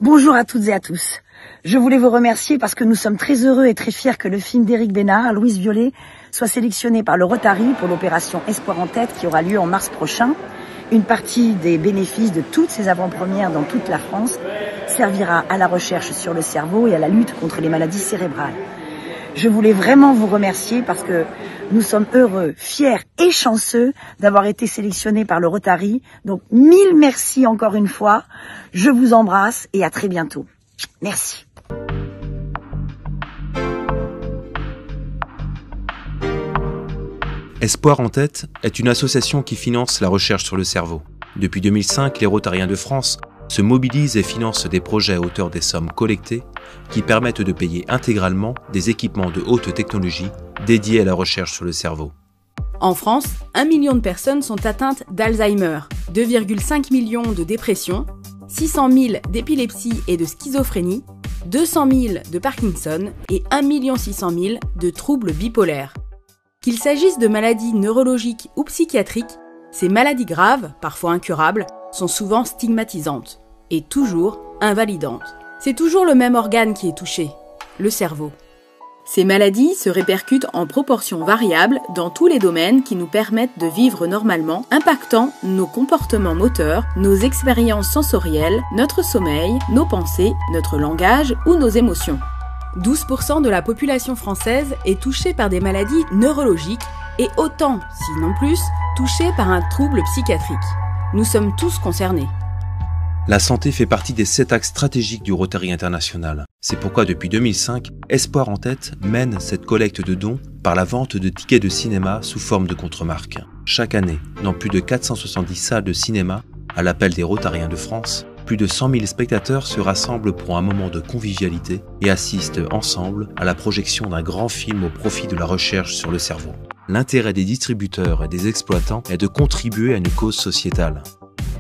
Bonjour à toutes et à tous. Je voulais vous remercier parce que nous sommes très heureux et très fiers que le film d'Éric Bénard, Louise Violet, soit sélectionné par le Rotary pour l'opération Espoir en tête qui aura lieu en mars prochain. Une partie des bénéfices de toutes ces avant-premières dans toute la France servira à la recherche sur le cerveau et à la lutte contre les maladies cérébrales. Je voulais vraiment vous remercier parce que nous sommes heureux, fiers et chanceux d'avoir été sélectionnés par le Rotary. Donc, 1000 merci encore une fois. Je vous embrasse et à très bientôt. Merci. Espoir en tête est une association qui finance la recherche sur le cerveau. Depuis 2005, les Rotariens de France se mobilisent et financent des projets à hauteur des sommes collectées qui permettent de payer intégralement des équipements de haute technologie dédiés à la recherche sur le cerveau. En France, 1 million de personnes sont atteintes d'Alzheimer, 2,5 millions de dépression, 600 000 d'épilepsie et de schizophrénie, 200 000 de Parkinson et 1 600 000 de troubles bipolaires. Qu'il s'agisse de maladies neurologiques ou psychiatriques, ces maladies graves, parfois incurables, sont souvent stigmatisantes et toujours invalidantes. C'est toujours le même organe qui est touché, le cerveau. Ces maladies se répercutent en proportions variables dans tous les domaines qui nous permettent de vivre normalement, impactant nos comportements moteurs, nos expériences sensorielles, notre sommeil, nos pensées, notre langage ou nos émotions. 12% de la population française est touchée par des maladies neurologiques et autant, sinon plus, touchée par un trouble psychiatrique. Nous sommes tous concernés. La santé fait partie des 7 axes stratégiques du Rotary International. C'est pourquoi depuis 2005, Espoir en tête mène cette collecte de dons par la vente de tickets de cinéma sous forme de contre-marque. Chaque année, dans plus de 470 salles de cinéma, à l'appel des Rotariens de France, plus de 100 000 spectateurs se rassemblent pour un moment de convivialité et assistent ensemble à la projection d'un grand film au profit de la recherche sur le cerveau. L'intérêt des distributeurs et des exploitants est de contribuer à une cause sociétale.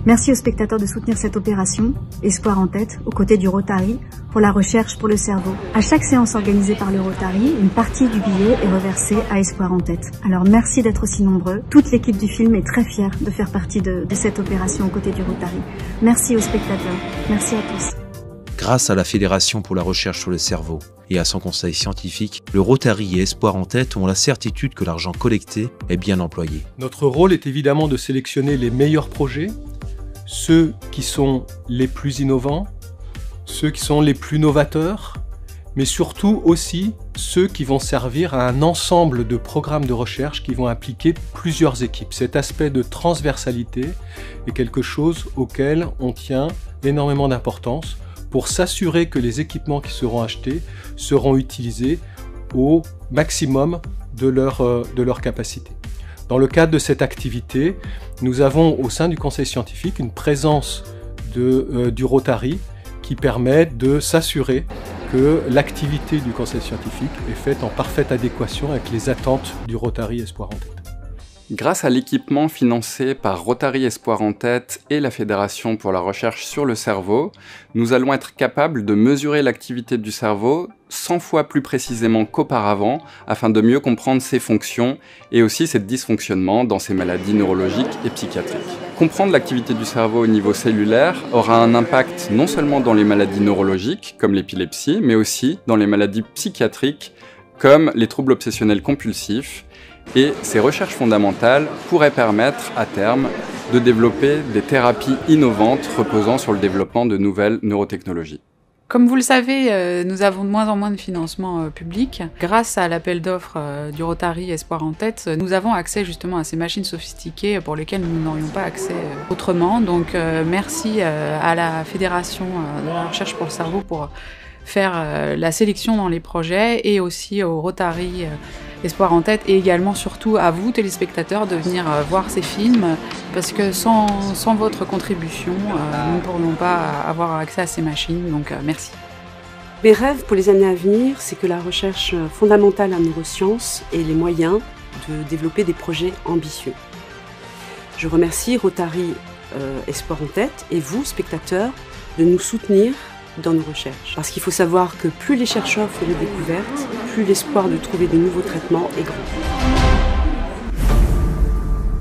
Merci aux spectateurs de soutenir cette opération, Espoir en tête, aux côtés du Rotary, pour la recherche pour le cerveau. À chaque séance organisée par le Rotary, une partie du billet est reversée à Espoir en tête. Alors merci d'être aussi nombreux. Toute l'équipe du film est très fière de faire partie de cette opération aux côtés du Rotary. Merci aux spectateurs. Merci à tous. Grâce à la Fédération pour la recherche sur le cerveau et à son conseil scientifique, le Rotary et Espoir en tête ont la certitude que l'argent collecté est bien employé. Notre rôle est évidemment de sélectionner les meilleurs projets, ceux qui sont les plus innovants, ceux qui sont les plus novateurs, mais surtout aussi ceux qui vont servir à un ensemble de programmes de recherche qui vont impliquer plusieurs équipes. Cet aspect de transversalité est quelque chose auquel on tient énormément d'importance pour s'assurer que les équipements qui seront achetés seront utilisés au maximum de leur capacité. Dans le cadre de cette activité, nous avons au sein du conseil scientifique une présence du Rotary qui permet de s'assurer que l'activité du conseil scientifique est faite en parfaite adéquation avec les attentes du Rotary Espoir en tête. Grâce à l'équipement financé par Rotary Espoir en tête et la Fédération pour la recherche sur le cerveau, nous allons être capables de mesurer l'activité du cerveau 100 fois plus précisément qu'auparavant afin de mieux comprendre ses fonctions et aussi ses dysfonctionnements dans ces maladies neurologiques et psychiatriques. Comprendre l'activité du cerveau au niveau cellulaire aura un impact non seulement dans les maladies neurologiques comme l'épilepsie, mais aussi dans les maladies psychiatriques comme les troubles obsessionnels compulsifs. Et ces recherches fondamentales pourraient permettre, à terme, de développer des thérapies innovantes reposant sur le développement de nouvelles neurotechnologies. Comme vous le savez, nous avons de moins en moins de financement public. Grâce à l'appel d'offres du Rotary Espoir en tête, nous avons accès justement à ces machines sophistiquées pour lesquelles nous n'aurions pas accès autrement. Donc merci à la Fédération de la recherche pour le cerveau pour faire la sélection dans les projets et aussi au Rotary Espoir en tête et également surtout à vous téléspectateurs de venir voir ces films parce que sans votre contribution nous ne pourrions pas avoir accès à ces machines, donc merci. Mes rêves pour les années à venir, c'est que la recherche fondamentale en neurosciences ait les moyens de développer des projets ambitieux. Je remercie Rotary Espoir en tête et vous, spectateurs, de nous soutenir dans nos recherches. Parce qu'il faut savoir que plus les chercheurs font de découvertes, plus l'espoir de trouver de nouveaux traitements est grand.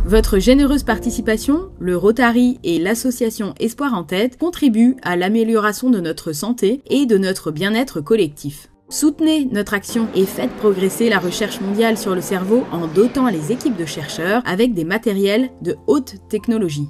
Votre généreuse participation, le Rotary et l'association Espoir en tête contribuent à l'amélioration de notre santé et de notre bien-être collectif. Soutenez notre action et faites progresser la recherche mondiale sur le cerveau en dotant les équipes de chercheurs avec des matériels de haute technologie.